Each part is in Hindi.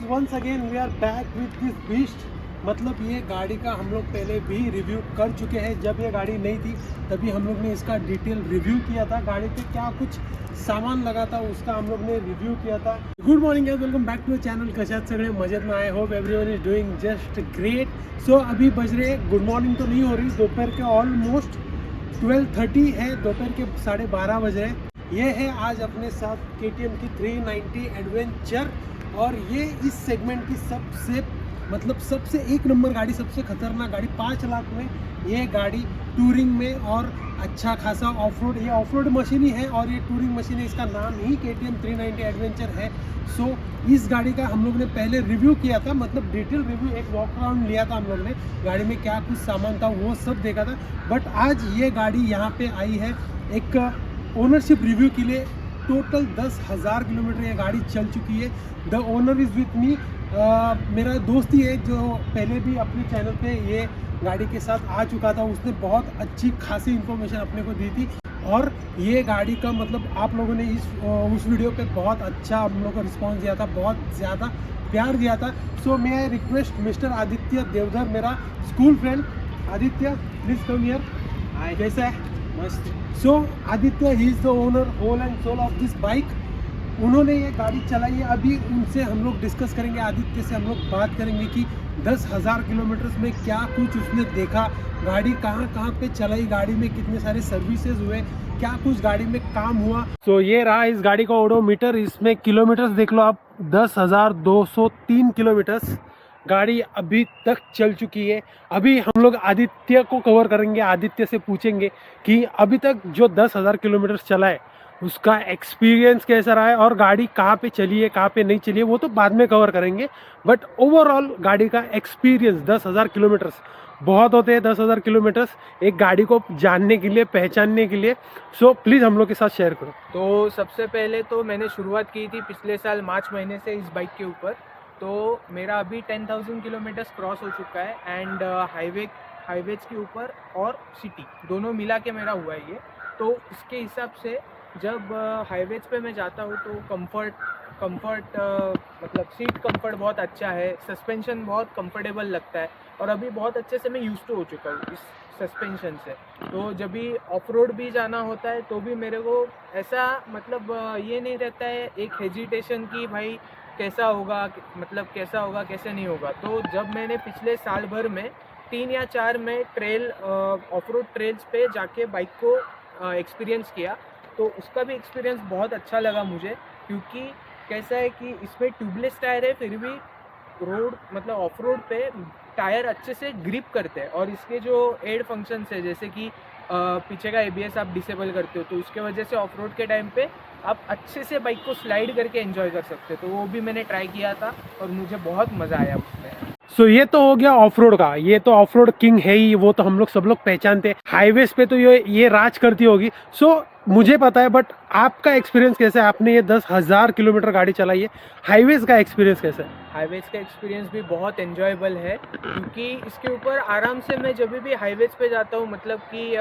Once again we are back with this beast. मतलब ये गाड़ी का हम लोग पहले भी रिव्यू कर चुके हैं। जब ये गाड़ी नहीं थी तभी हम लोग ने इसका डिटेल रिव्यू किया था। गाड़ी पे क्या कुछ सामान लगा था उसका हम लोग ने रिव्यू किया था। Good morning guys, welcome back to the channel. कशात सगळे मजेत में? I hope everyone is doing just great. So अभी बज रहे, गुड मॉर्निंग तो नहीं हो रही, दोपहर के ऑलमोस्ट 12:30 है, दोपहर के 12:30 बज रहे। ये है आज अपने साथ KTM की 390 एडवेंचर, और ये इस सेगमेंट की सबसे एक नंबर गाड़ी, सबसे खतरनाक गाड़ी। 5 लाख में ये गाड़ी टूरिंग में और अच्छा खासा ऑफ रोड, ये ऑफ रोड मशीन ही है और ये टूरिंग मशीन है। इसका नाम ही KTM 390 एडवेंचर है। सो इस गाड़ी का हम लोग ने पहले रिव्यू किया था, मतलब डिटेल रिव्यू, एक वॉक अराउंड लिया था हम लोग ने, गाड़ी में क्या कुछ सामान था वो सब देखा था। बट आज ये गाड़ी यहाँ पे आई है एक ओनरशिप रिव्यू के लिए। टोटल 10,000 किलोमीटर ये गाड़ी चल चुकी है। The owner is with me. मेरा दोस्त ही है जो पहले भी अपने चैनल पे ये गाड़ी के साथ आ चुका था। उसने बहुत अच्छी खासी इन्फॉर्मेशन अपने को दी थी, और ये गाड़ी का मतलब आप लोगों ने उस वीडियो पे बहुत अच्छा हम लोग को रिस्पॉन्स दिया था, बहुत ज़्यादा प्यार दिया था। So may I request mister Aditya Deodhar, मेरा school friend Aditya, please come here. Hi, कैसा है? मस्त। So Aditya, he is the owner, whole and soul of this bike. उन्होंने ये गाड़ी चलाई है। अभी उनसे हम लोग डिस्कस करेंगे, आदित्य से हम लोग बात करेंगे कि 10,000 किलोमीटर में क्या कुछ उसने देखा, गाड़ी कहाँ कहाँ पे चलाई, गाड़ी में कितने सारे सर्विसेज हुए, क्या कुछ गाड़ी में काम हुआ। तो ये रहा इस गाड़ी का ओडोमीटर। इसमें किलोमीटर्स देख लो आप, 10,203 किलोमीटर्स गाड़ी अभी तक चल चुकी है। अभी हम लोग आदित्य को कवर करेंगे, आदित्य से पूछेंगे कि अभी तक जो 10,000 किलोमीटर चला है उसका एक्सपीरियंस कैसा रहा है, और गाड़ी कहाँ पे चली है कहाँ पे नहीं चली है वो तो बाद में कवर करेंगे। बट ओवरऑल गाड़ी का एक्सपीरियंस, 10,000 किलोमीटर्स बहुत होते हैं। 10,000 किलोमीटर्स एक गाड़ी को जानने के लिए, पहचानने के लिए। सो प्लीज़ हम लोग के साथ शेयर करो। तो सबसे पहले तो मैंने शुरुआत की थी पिछले साल मार्च महीने से इस बाइक के ऊपर। तो मेरा अभी 10,000 किलोमीटर्स क्रॉस हो चुका है, एंड हाईवेज के ऊपर और सिटी दोनों मिला के मेरा हुआ है ये। तो इसके हिसाब से जब हाईवेज पे मैं जाता हूँ तो कंफर्ट मतलब सीट कंफर्ट बहुत अच्छा है, सस्पेंशन बहुत कंफर्टेबल लगता है, और अभी बहुत अच्छे से मैं यूज टू हो चुका हूँ इस सस्पेंशन से। तो जब भी ऑफ रोड भी जाना होता है तो भी मेरे को ऐसा मतलब ये नहीं रहता है एक हेजिटेशन कि भाई कैसा होगा, मतलब कैसा होगा कैसे नहीं होगा। तो जब मैंने पिछले साल भर में 3 या 4 में ट्रेल ऑफ रोड ट्रेल्स पे जाके बाइक को एक्सपीरियंस किया, तो उसका भी एक्सपीरियंस बहुत अच्छा लगा मुझे। क्योंकि कैसा है कि इसमें ट्यूबलेस टायर है, फिर भी रोड मतलब ऑफ रोड पे टायर अच्छे से ग्रिप करते हैं, और इसके जो एड फंक्शंस है जैसे कि पीछे का ABS आप डिसेबल करते हो, तो उसके वजह से ऑफ रोड के टाइम पे आप अच्छे से बाइक को स्लाइड करके एंजॉय कर सकते हो। तो वो भी मैंने ट्राई किया था और मुझे बहुत मज़ा आया उसमें। सो ये तो हो गया ऑफ रोड का, ये तो ऑफ रोड किंग है ही, वो तो हम लोग सब लोग पहचानते हैं। हाईवेज पे तो ये राज करती होगी। सो मुझे पता है, बट आपका एक्सपीरियंस कैसा है? आपने ये 10,000 किलोमीटर गाड़ी चलाई है, हाईवेज का एक्सपीरियंस कैसा है? हाईवेज का एक्सपीरियंस भी बहुत एन्जॉयबल है, क्योंकि इसके ऊपर आराम से मैं जब भी हाईवेज पे जाता हूँ, मतलब कि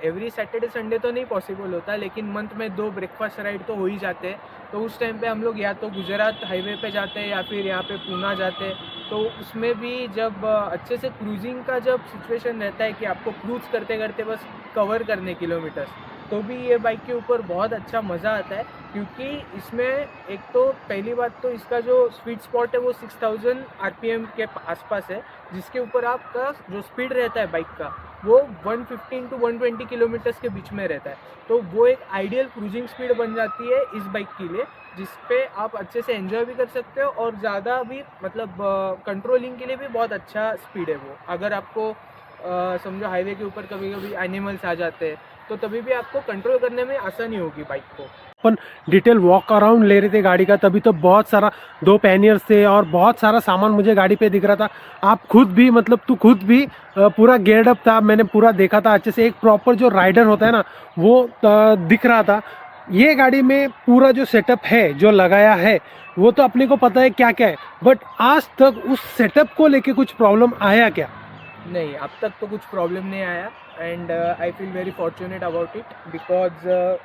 एवरी सैटरडे संडे तो नहीं पॉसिबल होता, लेकिन मंथ में 2 ब्रेकफास्ट राइड तो हो ही जाते हैं। तो उस टाइम पे हम लोग या तो गुजरात हाईवे पे जाते हैं या फिर यहाँ पे पूना जाते हैं। तो उसमें भी जब अच्छे से क्रूजिंग का जब सिचुएशन रहता है कि आपको क्रूज करते करते बस कवर करने किलोमीटर्स, तो भी ये बाइक के ऊपर बहुत अच्छा मज़ा आता है। क्योंकि इसमें एक तो पहली बात तो इसका जो स्वीट स्पॉट है वो 6,000 RPM के आसपास है, जिसके ऊपर आपका जो स्पीड रहता है बाइक का वो 115 to 120 किलोमीटर्स के बीच में रहता है। तो वो एक आइडियल क्रूजिंग स्पीड बन जाती है इस बाइक के लिए, जिस पे आप अच्छे से एंजॉय भी कर सकते हो, और ज़्यादा भी मतलब कंट्रोलिंग के लिए भी बहुत अच्छा स्पीड है वो। अगर आपको समझो हाईवे के ऊपर कभी कभी एनिमल्स आ जाते हैं तो तभी भी आपको कंट्रोल करने में आसानी होगी बाइक को। अपन डिटेल वॉक अराउंड ले रहे थे गाड़ी का, तभी तो बहुत सारा 2 पैनियर्स थे और बहुत सारा सामान मुझे गाड़ी पे दिख रहा था। आप खुद भी, मतलब तू खुद भी पूरा गेयर्ड अप था, मैंने पूरा देखा था अच्छे से। एक प्रॉपर जो राइडर होता है ना वो दिख रहा था। ये गाड़ी में पूरा जो सेटअप है जो लगाया है वो तो अपने को पता है क्या क्या है, बट आज तक उस सेटअप को लेके कुछ प्रॉब्लम आया क्या? नहीं, अब तक तो कुछ प्रॉब्लम नहीं आया, and I feel very fortunate about it. Because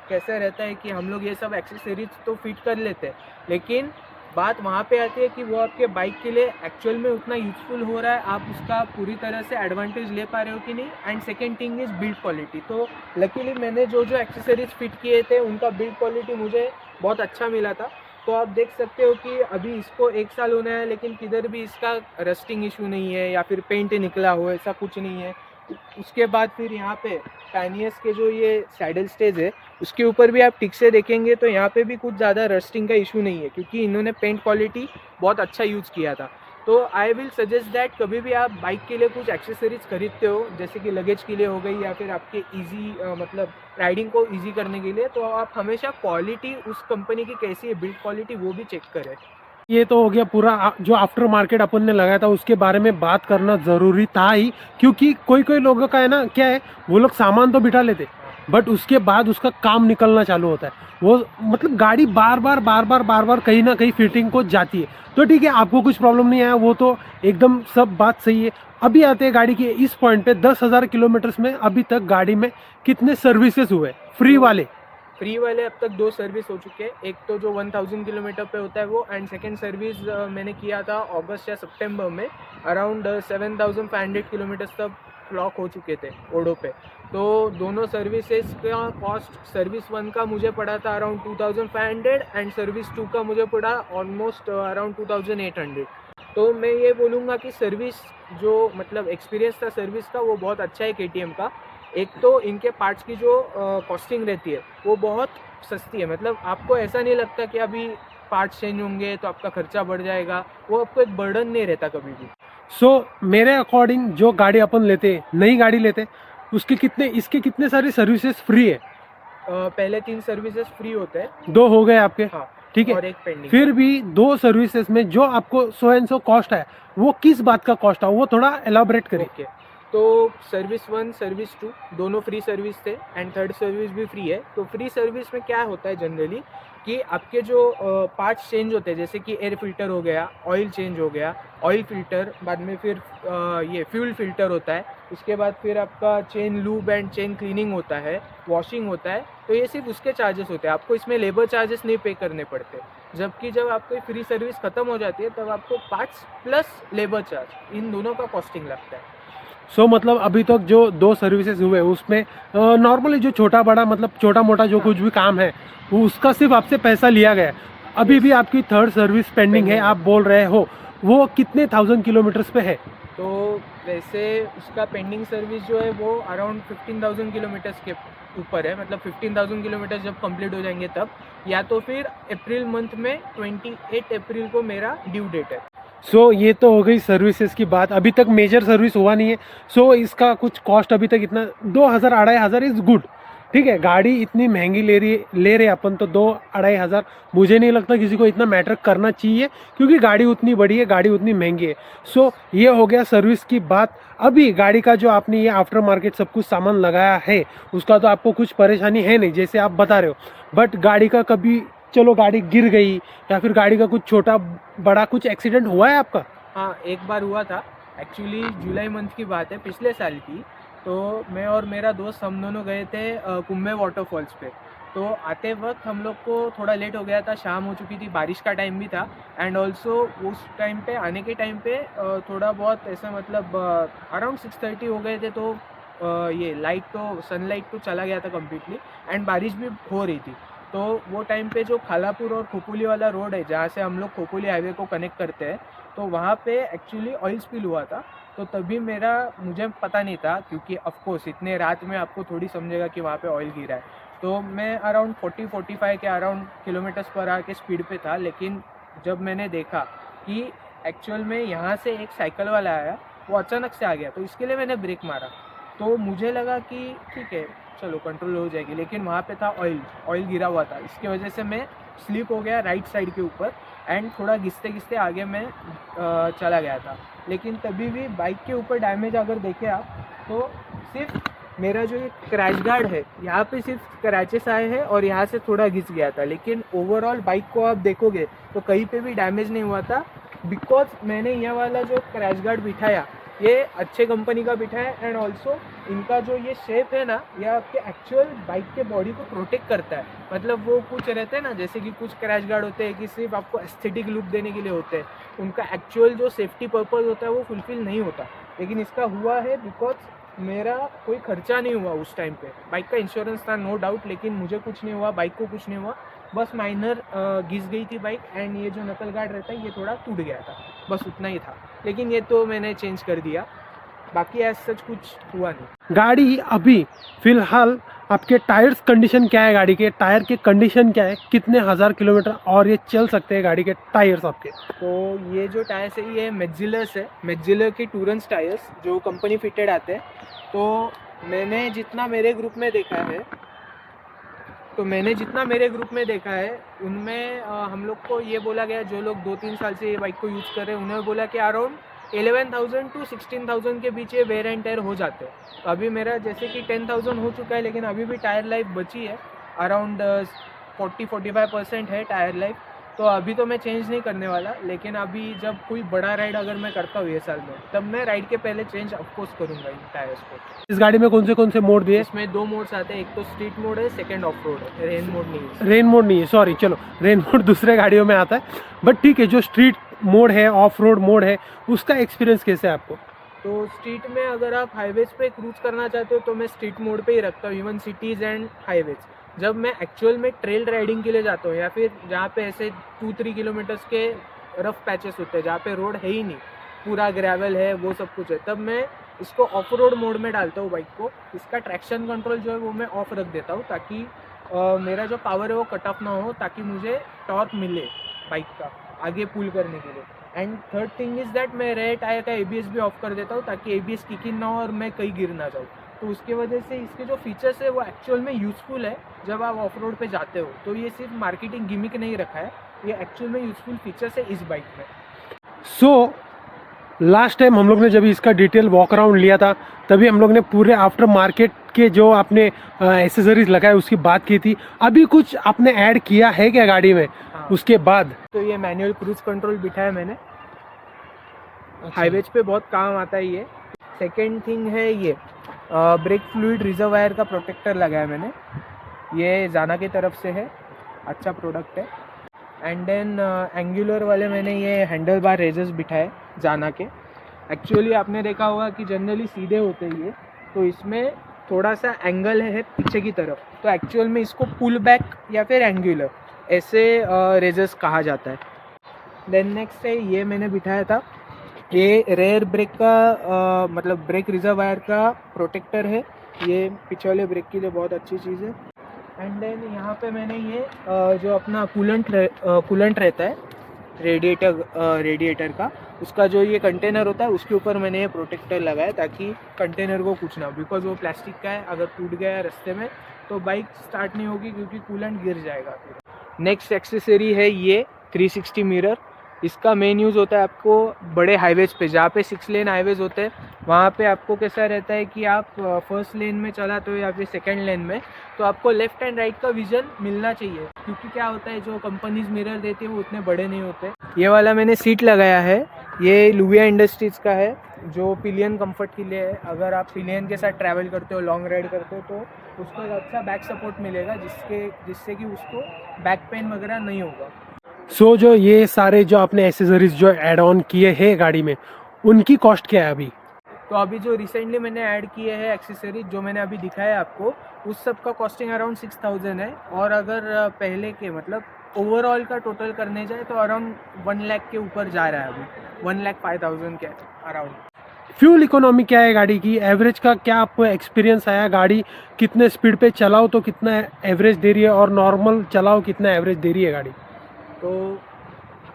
कैसे रहता है कि हम लोग ये सब एक्सेसरीज तो फिट कर लेते हैं, लेकिन बात वहाँ पे आती है कि वो आपके बाइक के लिए एक्चुअल में उतना यूज़फुल हो रहा है, आप उसका पूरी तरह से एडवांटेज ले पा रहे हो कि नहीं। And second thing is build quality. तो लकीली मैंने जो जो एक्सेसरीज फिट किए थे उनका बिल्ड क्वालिटी मुझे बहुत अच्छा मिला था। तो आप देख सकते हो कि अभी इसको 1 साल होना है, लेकिन किधर भी इसका रस्टिंग इशू नहीं है या फिर पेंट निकला हो, ऐसा कुछ नहीं है। उसके बाद फिर यहाँ पे पैनियस के जो ये सैडल स्टेज है उसके ऊपर भी आप ठीक से देखेंगे तो यहाँ पे भी कुछ ज़्यादा रस्टिंग का इशू नहीं है, क्योंकि इन्होंने पेंट क्वालिटी बहुत अच्छा यूज़ किया था। तो आई विल सजेस्ट दैट कभी भी आप बाइक के लिए कुछ एक्सेसरीज खरीदते हो, जैसे कि लगेज के लिए हो गई या फिर आपके ईजी मतलब राइडिंग को ईजी करने के लिए, तो आप हमेशा क्वालिटी उस कंपनी की कैसी है, बिल्ड क्वालिटी, वो भी चेक करें। ये तो हो गया पूरा जो आफ्टर मार्केट अपन ने लगाया था उसके बारे में बात करना ज़रूरी था ही, क्योंकि कोई कोई लोगों का है ना, क्या है, वो लोग सामान तो बिठा लेते बट उसके बाद उसका काम निकलना चालू होता है। वो मतलब गाड़ी बार बार कहीं ना कहीं फिटिंग को जाती है। तो ठीक है, आपको कुछ प्रॉब्लम नहीं आया, वो तो एकदम सब बात सही है। अभी आते हैं गाड़ी के इस पॉइंट पे, 10,000 किलोमीटर्स में अभी तक गाड़ी में कितने सर्विसेज हुए फ्री वाले? फ्री वाले अब तक 2 सर्विस हो चुके हैं। एक तो जो 1000 किलोमीटर पे होता है वो, एंड सेकेंड सर्विस मैंने किया था अगस्त या सितंबर में, अराउंड 7500 किलोमीटर्स तक क्लॉक हो चुके थे ओडो पे। तो दोनों सर्विसेज का कॉस्ट, सर्विस 1 का मुझे पड़ा था अराउंड 2500 एंड सर्विस 2 का मुझे पड़ा ऑलमोस्ट अराउंड 2800। तो मैं ये बोलूँगा कि सर्विस जो मतलब एक्सपीरियंस था सर्विस का वो बहुत अच्छा है केटीएम का। एक तो इनके पार्ट्स की जो कॉस्टिंग रहती है वो बहुत सस्ती है, मतलब आपको ऐसा नहीं लगता कि अभी पार्ट्स चेंज होंगे तो आपका खर्चा बढ़ जाएगा, वो आपको एक बर्डन नहीं रहता कभी भी। सो मेरे अकॉर्डिंग जो गाड़ी अपन लेते, नई गाड़ी लेते, उसके कितने, इसके कितने सारे सर्विसेज फ्री है? पहले 3 सर्विसेज फ्री होते हैं। 2 हो गए आपके, हाँ, ठीक है। और एक पेंडिंग। फिर भी 2 सर्विसेज में जो आपको 100 एंड 100 कॉस्ट है, वो किस बात का कॉस्ट है, वो थोड़ा एलाबरेट करिए। ओके, तो सर्विस 1 सर्विस 2 दोनों फ्री सर्विस थे एंड थर्ड सर्विस भी फ्री है। तो फ्री सर्विस में क्या होता है जनरली कि आपके जो पार्ट्स चेंज होते हैं, जैसे कि एयर फिल्टर हो गया, ऑयल चेंज हो गया, ऑयल फिल्टर, बाद में फिर ये फ्यूल फिल्टर होता है, उसके बाद फिर आपका chain lube and chain cleaning होता है, वॉशिंग होता है। तो ये सिर्फ उसके चार्जेस होते हैं, आपको इसमें लेबर चार्जेस नहीं पे करने पड़ते। जबकि जब आपकी फ्री सर्विस ख़त्म हो जाती है तब आपको पार्ट्स प्लस लेबर चार्ज, इन दोनों का कॉस्टिंग लगता है। सो मतलब अभी तक जो 2 सर्विसेज हुए उसमें नॉर्मली जो छोटा बड़ा मतलब छोटा मोटा जो कुछ भी काम है वो उसका सिर्फ आपसे पैसा लिया गया है। अभी भी आपकी थर्ड सर्विस पेंडिंग है, आप बोल रहे हो, वो कितने 1000 किलोमीटर्स पे है? तो वैसे उसका पेंडिंग सर्विस जो है वो अराउंड 15,000 किलोमीटर्स के ऊपर है, मतलब 15,000 किलोमीटर जब कंप्लीट हो जाएंगे तब, या तो फिर अप्रैल मंथ में 28 अप्रैल को मेरा ड्यू डेट है। सो ये तो हो गई सर्विसेज की बात, अभी तक मेजर सर्विस हुआ नहीं है। सो इसका कुछ कॉस्ट अभी तक इतना 2,000-2,500 इज़ गुड, ठीक है। गाड़ी इतनी महंगी ले रहे अपन, तो 2,000-2,500 मुझे नहीं लगता किसी को इतना मैटर करना चाहिए, क्योंकि गाड़ी उतनी बड़ी है, गाड़ी उतनी महंगी है। सो ये हो गया सर्विस की बात। अभी गाड़ी का जो आपने ये आफ्टर मार्केट सब कुछ सामान लगाया है उसका तो आपको कुछ परेशानी है नहीं, जैसे आप बता रहे हो। बट गाड़ी का कभी, चलो गाड़ी गिर गई या फिर गाड़ी का कुछ छोटा बड़ा कुछ एक्सीडेंट हुआ है आपका? हाँ, एक बार हुआ था, एक्चुअली जुलाई मंथ की बात है, पिछले साल की। तो मैं और मेरा दोस्त हम दोनों गए थे कुंभे वाटरफॉल्स पे। तो आते वक्त हम लोग को थोड़ा लेट हो गया था, शाम हो चुकी थी, बारिश का टाइम भी था, एंड ऑल्सो उस टाइम पे आने के टाइम पे थोड़ा बहुत ऐसा मतलब अराउंड 6:30 हो गए थे। तो ये लाइट तो, सनलाइट तो चला गया था कम्प्लीटली, एंड बारिश भी हो रही थी। तो वो टाइम पे जो खालापुर और खोपोली वाला रोड है जहाँ से हम लोग खोपोली हाईवे को कनेक्ट करते हैं, तो वहाँ पे एक्चुअली ऑयल स्पिल हुआ था। तो तभी मुझे पता नहीं था, क्योंकि ऑफ कोर्स इतने रात में आपको थोड़ी समझेगा कि वहाँ पे ऑयल गिरा है। तो मैं अराउंड 40-45 के अराउंड किलोमीटर्स पर आवर के स्पीड पे था, लेकिन जब मैंने देखा कि एक्चुअल में यहाँ से एक साइकिल वाला आया, वो अचानक से आ गया, तो इसके लिए मैंने ब्रेक मारा। तो मुझे लगा कि ठीक है चलो कंट्रोल हो जाएगी, लेकिन वहाँ पे था ऑयल गिरा हुआ था। इसकी वजह से मैं स्लिप हो गया राइट साइड के ऊपर, एंड थोड़ा घिसते घिसते आगे मैं चला गया था। लेकिन तभी भी बाइक के ऊपर डैमेज अगर देखें आप, तो सिर्फ मेरा जो ये क्रैश गार्ड है यहाँ पे सिर्फ क्रैचेस आए हैं और यहाँ से थोड़ा घिस गया था, लेकिन ओवरऑल बाइक को आप देखोगे तो कहीं पे भी डैमेज नहीं हुआ था। बिकॉज मैंने यह वाला जो क्रैश गार्ड बिठाया ये अच्छे कंपनी का बिठा है एंड ऑल्सो इनका जो ये शेप है ना, ये आपके एक्चुअल बाइक के बॉडी को प्रोटेक्ट करता है। मतलब वो कुछ रहते हैं ना, जैसे कि कुछ क्रैश गार्ड होते हैं कि सिर्फ आपको एस्थेटिक लुक देने के लिए होते हैं, उनका एक्चुअल जो सेफ्टी पर्पस होता है वो फुलफिल नहीं होता। लेकिन इसका हुआ है बिकॉज मेरा कोई खर्चा नहीं हुआ उस टाइम पे। बाइक का इंश्योरेंस था नो डाउट, लेकिन मुझे कुछ नहीं हुआ, बाइक को कुछ नहीं हुआ, बस माइनर घिस गई थी बाइक एंड ये जो नकल गार्ड रहता है ये थोड़ा टूट गया था, बस उतना ही था। लेकिन ये तो मैंने चेंज कर दिया, बाकी एज सच कुछ हुआ नहीं। गाड़ी अभी फिलहाल आपके टायर्स कंडीशन क्या है? गाड़ी के टायर के कंडीशन क्या है? कितने हज़ार किलोमीटर और ये चल सकते हैं गाड़ी के टायर्स आपके? तो ये जो टायर्स है ये मेक्सिलर्स है, मेक्सिलर के टूरेंस टायर्स जो कंपनी फिटेड आते हैं। तो मैंने जितना मेरे ग्रुप में देखा है उनमें हम लोग को ये बोला गया, जो लोग 2-3 साल से ये बाइक को यूज़ कर रहे हैं उन्हें बोला कि अराउंड 11,000 to 16,000 के बीच ये वेयर एंड टायर हो जाते हैं। तो अभी मेरा जैसे कि 10,000 हो चुका है, लेकिन अभी भी टायर लाइफ बची है, अराउंड 40-45% है टायर लाइफ। तो अभी तो मैं चेंज नहीं करने वाला, लेकिन अभी जब कोई बड़ा राइड अगर मैं करता हूँ ये साल में, तब मैं राइड के पहले चेंज ऑफकोर्स करूँगा इन टायर्स को। इस गाड़ी में कौन से मोड दिए? इसमें 2 मोड्स आते हैं, एक तो स्ट्रीट मोड है, सेकंड ऑफ रोड है, रेन मोड नहीं है। रेन मोड नहीं है, सॉरी, चलो रेन मोड दूसरे गाड़ियों में आता है, बट ठीक है। जो स्ट्रीट मोड है, ऑफ रोड मोड है, उसका एक्सपीरियंस कैसे है आपको? तो स्ट्रीट में अगर आप हाईवेज पे क्रूज करना चाहते हो तो मैं स्ट्रीट मोड पे ही रखता हूँ, इवन सिटीज़ एंड हाईवेज। जब मैं एक्चुअल में ट्रेल राइडिंग के लिए जाता हूँ या फिर जहाँ पे ऐसे 2-3 किलोमीटर्स के रफ पैचेस होते हैं जहाँ पे रोड है ही नहीं, पूरा ग्रेवल है, वो सब कुछ है, तब मैं इसको ऑफ रोड मोड में डालता हूँ बाइक को। इसका ट्रैक्शन कंट्रोल जो है वो मैं ऑफ रख देता हूँ, ताकि मेरा जो पावर है वो कट ऑफ ना हो, ताकि मुझे टॉर्क मिले बाइक का आगे पुल करने के लिए। And third thing is that मैं रेयर टायर का ABS भी ऑफ कर देता हूँ, ताकि ABS किक इन ना हो और मैं कहीं गिर ना जाऊँ। तो उसके वजह से इसके जो फीचर्स है वो एक्चुअल में यूज़फुल है जब आप ऑफ रोड पे जाते हो। तो ये सिर्फ मार्केटिंग गिमिक नहीं रखा है, ये एक्चुअल में यूज़फुल फीचर्स है इस बाइक में। सो लास्ट टाइम हम लोग ने जब इसका डिटेल वॉक अराउंड लिया था, तभी हम लोग ने पूरे आफ्टर मार्केट के जो आपने एसेसरीज लगाए उसकी बात की थी। अभी कुछ आपने ऐड किया है क्या गाड़ी में? हाँ। उसके बाद तो ये मैनुअल क्रूज कंट्रोल बिठाया मैंने, हाईवेज पे बहुत काम आता है ये। सेकेंड थिंग है ये ब्रेक फ्लूइड रिजर्वायर का प्रोटेक्टर लगाया मैंने, ये जाना की तरफ से है, अच्छा प्रोडक्ट है। एंड देन एंगुलर वाले मैंने ये हैंडल बार रेजर्स बिठाए जाना के। एक्चुअली आपने देखा होगा कि जनरली सीधे होते हैं ये, तो इसमें थोड़ा सा एंगल है पीछे की तरफ, तो एक्चुअल में इसको पुल बैक या फिर एंगुलर ऐसे रेजर्स कहा जाता है। देन नेक्स्ट है ये मैंने बिठाया था, ये रेयर ब्रेक का मतलब ब्रेक रिजर्वायर का प्रोटेक्टर है, ये पीछे वाले ब्रेक के लिए बहुत अच्छी चीज़ है। एंड देन यहाँ पे मैंने ये जो अपना कूलेंट रहता है रेडिएटर का, उसका जो ये कंटेनर होता है उसके ऊपर मैंने ये प्रोटेक्टर लगाया, ताकि कंटेनर को कुछ ना, बिकॉज वो प्लास्टिक का है, अगर टूट गया रास्ते में तो बाइक स्टार्ट नहीं होगी क्योंकि कूलेंट गिर जाएगा। नेक्स्ट एक्सेसरी है ये 360 मिरर। इसका मेन यूज़ होता है आपको बड़े हाईवेज पे, जहाँ पे 6 लेन हाईवेज होते हैं, वहाँ पे आपको कैसा रहता है कि आप फर्स्ट लेन में चलाते हो या फिर सेकंड लेन में, तो आपको लेफ्ट एंड राइट का विजन मिलना चाहिए। क्योंकि क्या होता है, जो कंपनीज मिरर देती है वो उतने बड़े नहीं होते। ये वाला मैंने सीट लगाया है, ये लुविया इंडस्ट्रीज़ का है, जो पिलियन कंफर्ट के लिए है। अगर आप पिलियन के साथ ट्रैवल करते हो, लॉन्ग राइड करते हो, तो उसको अच्छा बैक सपोर्ट मिलेगा, जिससे कि उसको बैक पेन वगैरह नहीं होगा। सो जो ये सारे जो आपने एसेसरीज जो ऐड ऑन किए हैं गाड़ी में, उनकी कॉस्ट क्या है अभी? तो अभी जो रिसेंटली मैंने ऐड किए हैं एक्सेसरीज जो मैंने अभी दिखाया आपको, उस सब का कॉस्टिंग अराउंड 6,000 है। और अगर पहले के मतलब ओवरऑल का टोटल करने जाए तो अराउंड 1 लाख के ऊपर जा रहा है अभी, 1,05,000 के अराउंड। फ्यूल इकोनॉमी क्या है गाड़ी की? एवरेज का क्या आपको एक्सपीरियंस आया? गाड़ी कितने स्पीड पे चलाओ तो कितना एवरेज दे रही है, और नॉर्मल चलाओ कितना एवरेज दे रही है गाड़ी? तो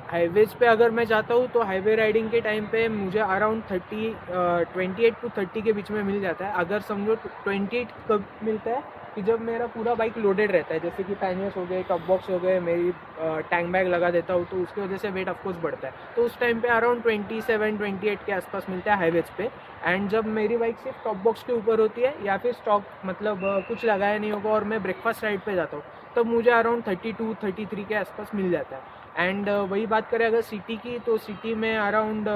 हाईवेज पे अगर मैं जाता हूँ तो हाईवे राइडिंग के टाइम पे मुझे अराउंड 28 to 30 के बीच में मिल जाता है। अगर समझो 28 कब मिलता है कि जब मेरा पूरा बाइक लोडेड रहता है, जैसे कि पैनियर्स हो गए, टॉप बॉक्स हो गए, मेरी टैंक बैग लगा देता हूँ, तो उसकी वजह से वेट ऑफकोर्स बढ़ता है। तो उस टाइम पे अराउंड 27-28 के आसपास मिलता है हाईवेज पे। एंड जब मेरी बाइक सिर्फ टॉप बॉक्स के ऊपर होती है या फिर स्टॉक मतलब कुछ लगाया नहीं होगा और मैं ब्रेकफास्ट राइड पे जाता हूँ, तब मुझे अराउंड 32-33 के आसपास मिल जाता है। एंड वही बात करें अगर सिटी की, तो सिटी में अराउंड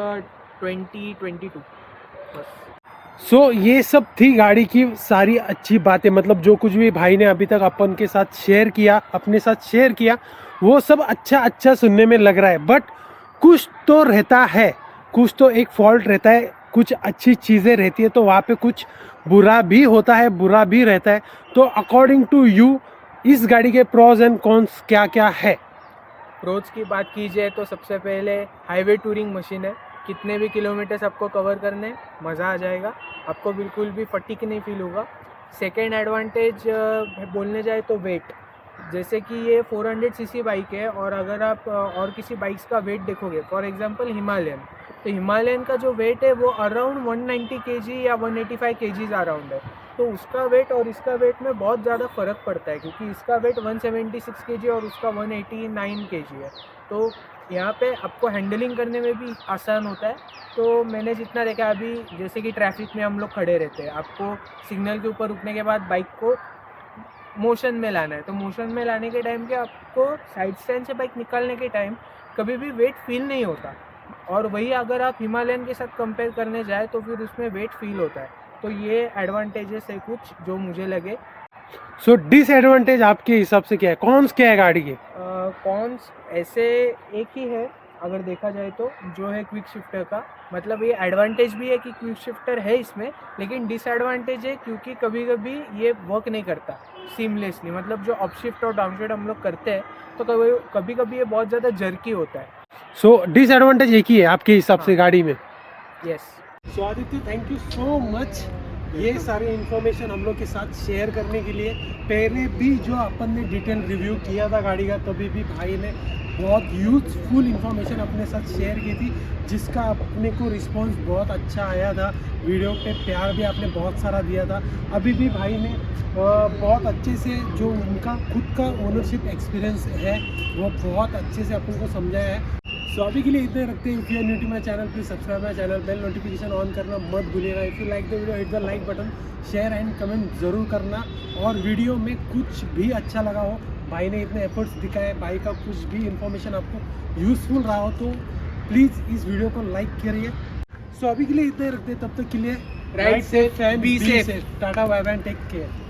20-22 बस। सो ये सब थी गाड़ी की सारी अच्छी बातें, मतलब जो कुछ भी भाई ने अभी तक अपन के साथ शेयर किया, अपने साथ शेयर किया, वो सब अच्छा सुनने में लग रहा है। बट कुछ तो रहता है, कुछ तो एक फॉल्ट रहता है, कुछ अच्छी चीज़ें रहती है, तो वहाँ पे कुछ बुरा भी होता है, बुरा भी रहता है। तो अकॉर्डिंग टू यू इस गाड़ी के प्रोज एंड कॉन्स क्या क्या है? प्रोज की बात की जाए तो सबसे पहले हाईवे टूरिंग मशीन है, कितने भी किलोमीटर्स आपको कवर करने मज़ा आ जाएगा, आपको बिल्कुल भी फटीक नहीं फील होगा। सेकेंड एडवांटेज बोलने जाए तो वेट, जैसे कि ये 400 सीसी बाइक है और अगर आप और किसी बाइक्स का वेट देखोगे, फॉर एग्जांपल हिमालयन, तो हिमालयन का जो वेट है वो अराउंड 190 केजी या 185 केजीज अराउंड है। तो उसका वेट और इसका वेट में बहुत ज़्यादा फ़र्क पड़ता है, क्योंकि इसका वेट 176 केजी और उसका 189 केजी है। तो यहाँ पे आपको हैंडलिंग करने में भी आसान होता है। तो मैंने जितना देखा अभी, जैसे कि ट्रैफिक में हम लोग खड़े रहते हैं, आपको सिग्नल के ऊपर रुकने के बाद बाइक को मोशन में लाना है, तो मोशन में लाने के टाइम के आपको साइड स्टैंड से बाइक निकालने के टाइम कभी भी वेट फील नहीं होता। और वही अगर आप हिमालयन के साथ कंपेयर करने जाए तो फिर उसमें वेट फील होता है। तो ये एडवांटेजेस है कुछ जो मुझे लगे। सो डिसएडवांटेज आपके हिसाब से क्या है, कौन क्या है गाड़ी के? कॉन्स ऐसे एक ही है अगर देखा जाए तो, जो है क्विक शिफ्टर का। मतलब ये एडवांटेज भी है कि क्विक शिफ्टर है इसमें, लेकिन डिसएडवांटेज है क्योंकि कभी कभी ये वर्क नहीं करता सीमलेसली। मतलब जो अप शिफ्ट और डाउन शिफ्ट हम लोग करते हैं तो कभी कभी ये बहुत ज़्यादा जर्की होता है। सो डिसएडवांटेज एक ही है आपके हिसाब से हाँ। गाड़ी में? Yes. So Aditya, thank you so much ये सारी इन्फॉर्मेशन हम लोग के साथ शेयर करने के लिए। पहले भी जो अपन ने डिटेल रिव्यू किया था गाड़ी का, तभी भी भाई ने बहुत यूजफुल इन्फॉर्मेशन अपने साथ शेयर की थी, जिसका अपने को रिस्पांस बहुत अच्छा आया था। वीडियो पे प्यार भी आपने बहुत सारा दिया था। अभी भी भाई ने बहुत अच्छे से जो उनका खुद का ओनरशिप एक्सपीरियंस है वो बहुत अच्छे से अपन को समझाया है। सो अभी के लिए इतने रखते हैं। If you are new to my channel, please subscribe my channel, bell notification on करना मत भूलिएगा। If you like the video, hit the like button, share and comment ज़रूर करना। और वीडियो में कुछ भी अच्छा लगा हो, भाई ने इतने एफर्ट्स दिखाए, भाई का कुछ भी इंफॉर्मेशन आपको यूज़फुल रहा हो, तो प्लीज़ इस वीडियो को लाइक करिए। सो अभी के लिए इतने रखते हैं, तब तक के लिए ride safe and be safe. Tata bye bye, take care.